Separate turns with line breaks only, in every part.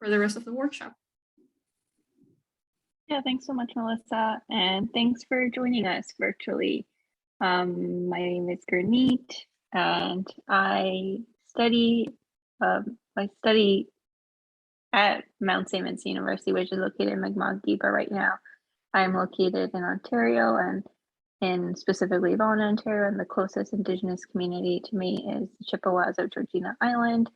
for the rest of the workshop.
Yeah, thanks so much, Melissa, and thanks for joining us virtually. My name is Gurneet, and I study at Mount Saint Vincent University, which is located in Mi'kmaq, but right now I'm located in Ontario and in specifically Vaughan, Ontario, and the closest Indigenous community to me is the Chippewas of Georgina Island.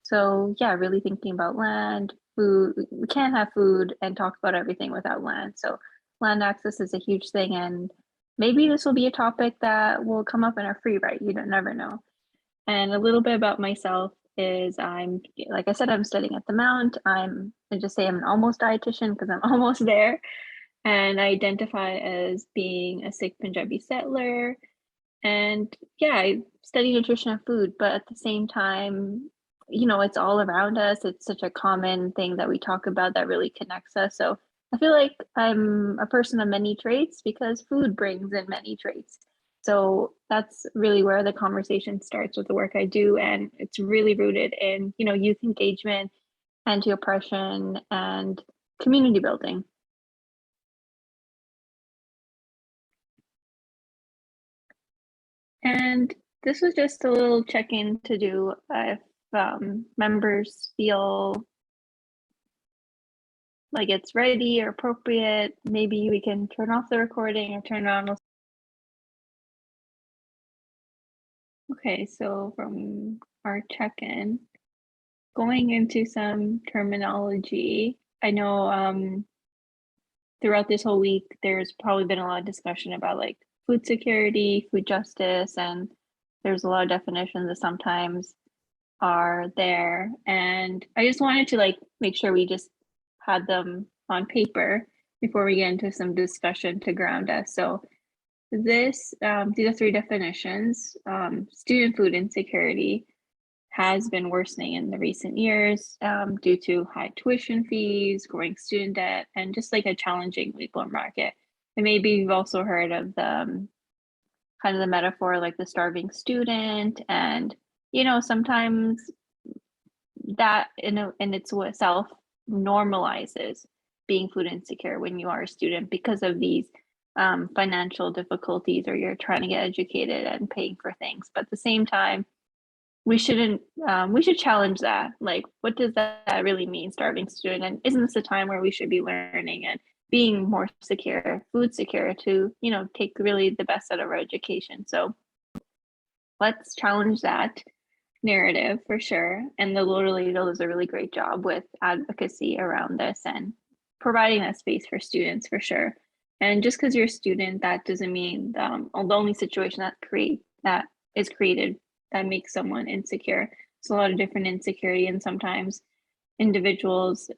So yeah, really thinking about land, food. We can't have food and talk about everything without land. So land access is a huge thing, and maybe this will be a topic that will come up in our free write. You don't never know. And a little bit about myself is like I said, I'm studying at the Mount. I just say I'm an almost dietitian because I'm almost there. And I identify as being a Sikh-Panjabi settler. And yeah, I study nutrition and food, but at the same time, it's all around us. It's such a common thing that we talk about that really connects us. So I feel like I'm a person of many traits because food brings in many traits. So that's really where the conversation starts with the work I do. And it's really rooted in, youth engagement, anti-oppression, and community building. And this was just a little check-in to do if members feel like it's ready or appropriate. Maybe we can turn off the recording or turn it on. Okay, so from our check-in, going into some terminology, I know throughout this whole week, there's probably been a lot of discussion about like food security, food justice, and there's a lot of definitions that sometimes are there. And I just wanted to make sure we just had them on paper before we get into some discussion to ground us. So these are three definitions. Student food insecurity has been worsening in the recent years due to high tuition fees, growing student debt, and just like a challenging labor market. And maybe you've also heard of the kind of the metaphor like the starving student, and sometimes that in itself normalizes being food insecure when you are a student because of these financial difficulties, or you're trying to get educated and paying for things. But at the same time, we should challenge that. Like, what does that really mean, starving student? And isn't this a time where we should be learning and being more secure, food secure, to take really the best out of our education? So let's challenge that narrative for sure. And the Ladle does a really great job with advocacy around this and providing that space for students for sure. And just because you're a student, that doesn't mean the only situation that is created that makes someone insecure. It's a lot of different insecurity, and sometimes individuals,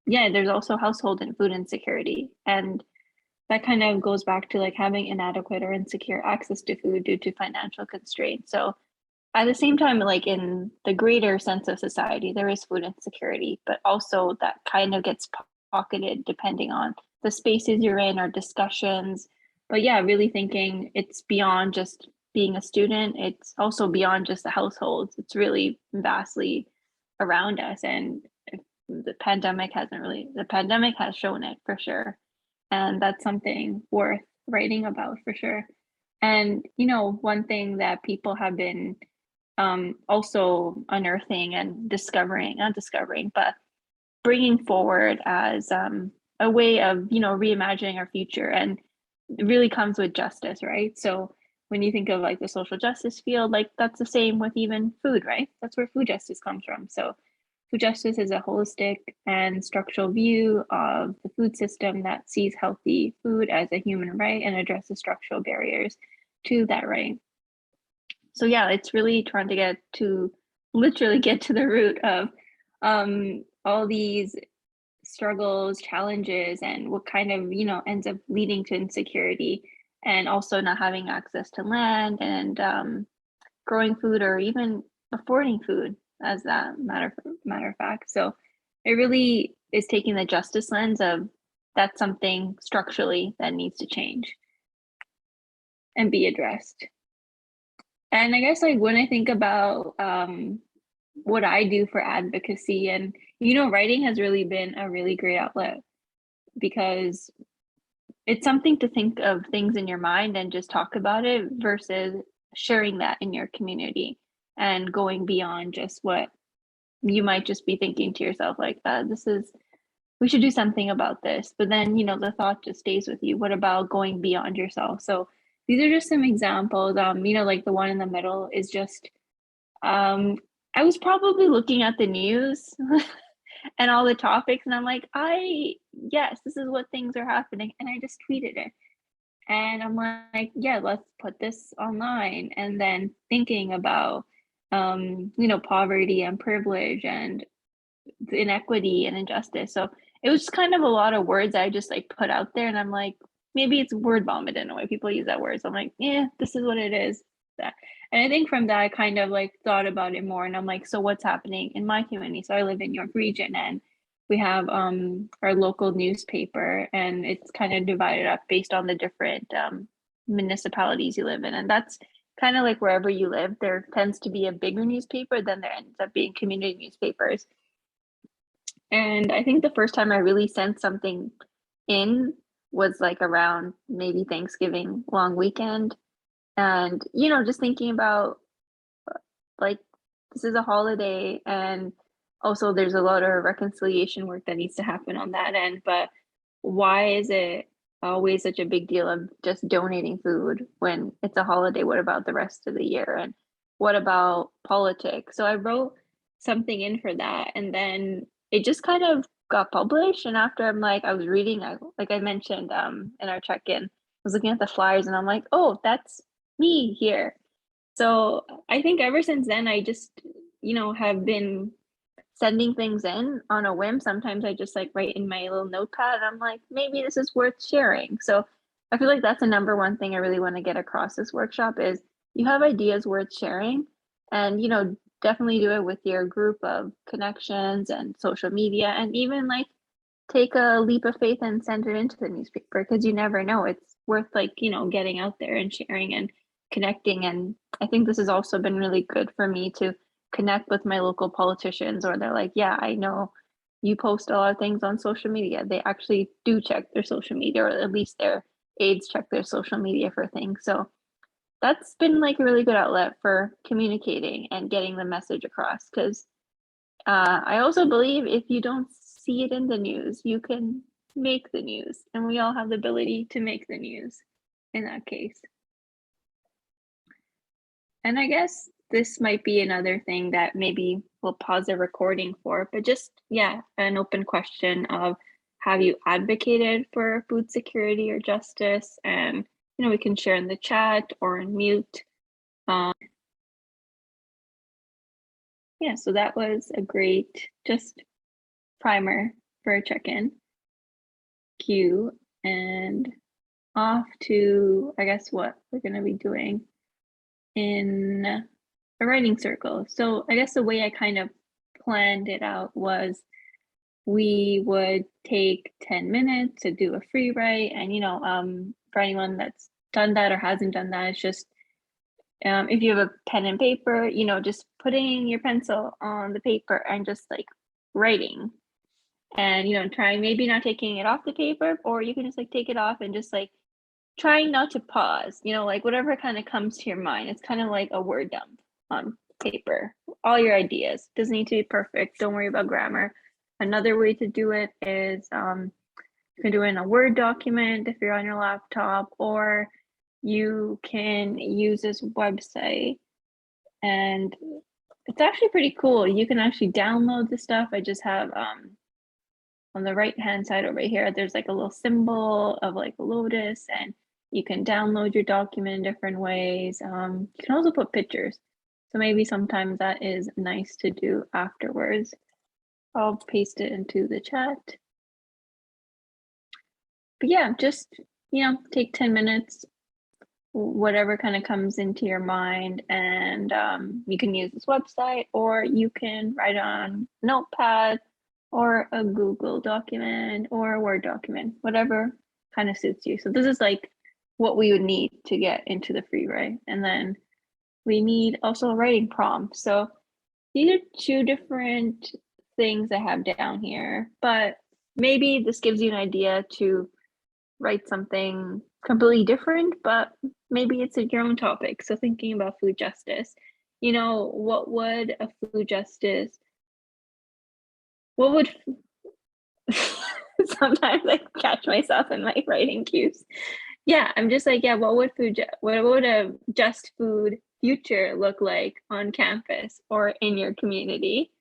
there's also household and food insecurity. And that kind of goes back to like having inadequate or insecure access to food due to financial constraints. So at the same time, like in the greater sense of society, there is food insecurity, but also that kind of gets pocketed depending on the spaces you're in or discussions. But yeah, really thinking it's beyond just being a student. It's also beyond just the households. It's really vastly around us. And the pandemic has shown it for sure. And that's something worth writing about for sure. And, one thing that people have been also unearthing and but bringing forward as a way of, reimagining our future. And it really comes with justice, right? So when you think of like the social justice field, like that's the same with even food, right? That's where food justice comes from. So food justice is a holistic and structural view of the food system that sees healthy food as a human right and addresses structural barriers to that right. So yeah, it's really trying to literally get to the root of all these struggles, challenges, and what kind of, ends up leading to insecurity, and also not having access to land and growing food or even affording food, as that matter of fact. So it really is taking the justice lens of that's something structurally that needs to change and be addressed. And I guess like when I think about what I do for advocacy, and Writing has really been a really great outlet because it's something to think of things in your mind and just talk about it versus sharing that in your community and going beyond just what you might just be thinking to yourself, like, we should do something about this. But then, the thought just stays with you. What about going beyond yourself? So these are just some examples. Like the one in the middle is just, I was probably looking at the news and all the topics, and I'm like, yes, this is what things are happening. And I just tweeted it. And I'm like, yeah, let's put this online. And then thinking about, poverty and privilege and inequity and injustice. So it was kind of a lot of words I just like put out there. And I'm like, maybe it's word vomit in a way. People use that word. So I'm like, yeah, this is what it is. And I think from that, I kind of like thought about it more. And I'm like, so what's happening in my community? So I live in York Region, and we have our local newspaper, and it's kind of divided up based on the different municipalities you live in. And that's kind of like wherever you live, there tends to be a bigger newspaper, then there ends up being community newspapers. And I think the first time I really sent something in was like around maybe Thanksgiving long weekend. And, just thinking about like, this is a holiday, and also there's a lot of reconciliation work that needs to happen on that end. But why is it always such a big deal of just donating food when it's a holiday? What about the rest of the year? And what about politics? So I wrote something in for that, and then it just kind of got published. And after I was reading, like I mentioned in our check-in, I was looking at the flyers, and I'm like, oh, that's me here. So I think ever since then, I just, have been sending things in on a whim. Sometimes I just like write in my little notepad, and I'm like, maybe this is worth sharing. So I feel like that's the number one thing I really want to get across this workshop is you have ideas worth sharing, and, definitely do it with your group of connections and social media, and even like take a leap of faith and send it into the newspaper, because you never know. It's worth like, getting out there and sharing and connecting. And I think this has also been really good for me to connect with my local politicians, or they're like, yeah, I know you post a lot of things on social media. They actually do check their social media, or at least their aides check their social media for things. So that's been like a really good outlet for communicating and getting the message across. Because I also believe if you don't see it in the news, you can make the news, and we all have the ability to make the news in that case. And I guess this might be another thing that maybe we'll pause the recording for, but just, yeah, an open question of, have you advocated for food security or justice? And, we can share in the chat or in mute. Yeah, so that was a great just primer for a check-in. Cue, and off to, I guess, what we're going to be doing in a writing circle. So I guess the way I kind of planned it out was we would take 10 minutes to do a free write. And, for anyone that's done that or hasn't done that, it's just, if you have a pen and paper, just putting your pencil on the paper and just like writing. And, trying maybe not taking it off the paper, or you can just like take it off and just like trying not to pause, like whatever kind of comes to your mind. It's kind of like a word dump on paper. All your ideas. Doesn't need to be perfect. Don't worry about grammar. Another way to do it is you can do it in a Word document if you're on your laptop, or you can use this website, and it's actually pretty cool. You can actually download the stuff. I just have on the right hand side over here, there's like a little symbol of like a lotus, and you can download your document in different ways. You can also put pictures. So maybe sometimes that is nice to do afterwards. I'll paste it into the chat. But yeah, just, take 10 minutes, whatever kind of comes into your mind, and you can use this website, or you can write on Notepad or a Google document or a Word document, whatever kind of suits you. So this is like what we would need to get into the free write. And then we need also a writing prompt. So these are two different things I have down here, but maybe this gives you an idea to write something completely different, but maybe it's your own topic. So thinking about food justice, you know, what would a food justice, what would sometimes I catch myself in my writing cues. Yeah, I'm just like, yeah, what would what would a just food future look like on campus or in your community?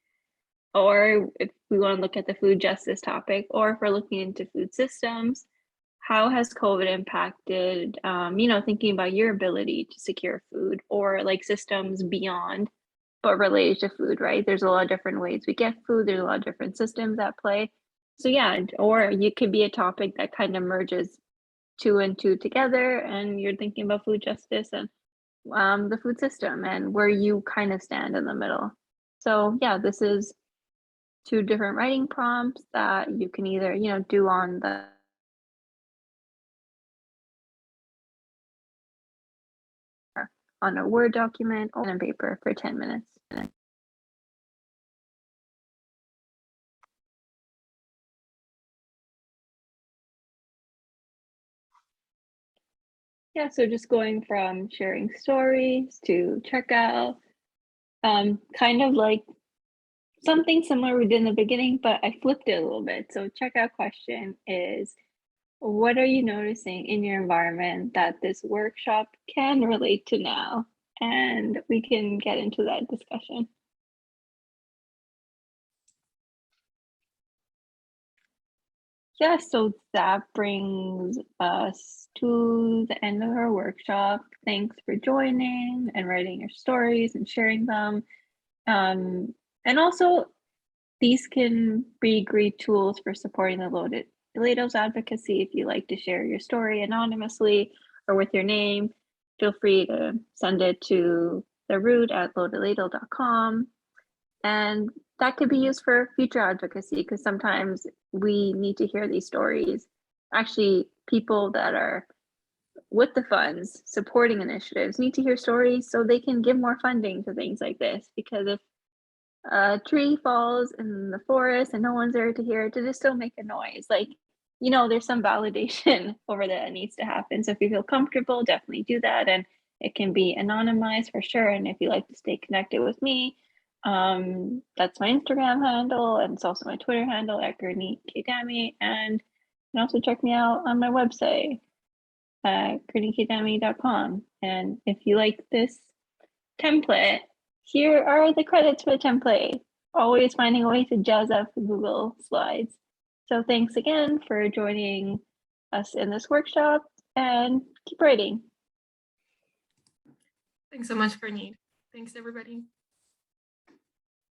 Or if we want to look at the food justice topic, or if we're looking into food systems, how has COVID impacted, you know, thinking about your ability to secure food or like systems beyond, but related to food, right? There's a lot of different ways we get food. There's a lot of different systems at play. So yeah, or you could be a topic that kind of merges two and two together, and you're thinking about food justice and the food system and where you kind of stand in the middle. So yeah, this is two different writing prompts that you can either, you know, do on the on a Word document or on paper for 10 minutes. Yeah, so just going from sharing stories to checkout, kind of like something similar we did in the beginning, but I flipped it a little bit. So checkout question is, what are you noticing in your environment that this workshop can relate to now? And we can get into that discussion. Yeah, so that brings us to the end of our workshop. Thanks for joining and writing your stories and sharing them. And also, these can be great tools for supporting the Ladle's advocacy. If you like to share your story anonymously or with your name, feel free to send it to the root at loadedladle.com. And that could be used for future advocacy because sometimes we need to hear these stories. Actually, people that are with the funds supporting initiatives need to hear stories so they can give more funding to things like this. Because if a tree falls in the forest and no one's there to hear it, to just still make a noise, like, you know, there's some validation over that needs to happen. So if you feel comfortable, definitely do that. And it can be anonymized for sure. And if you like to stay connected with me, that's my Instagram handle, and it's also my Twitter handle at Gurneet Dhami. And you can also check me out on my website at gurneetdhami.com. And if you like this template, here are the credits for the template. Always finding a way to jazz up the Google Slides. So thanks again for joining us in this workshop, and keep writing.
Thanks so much, Gurneet. Thanks, everybody.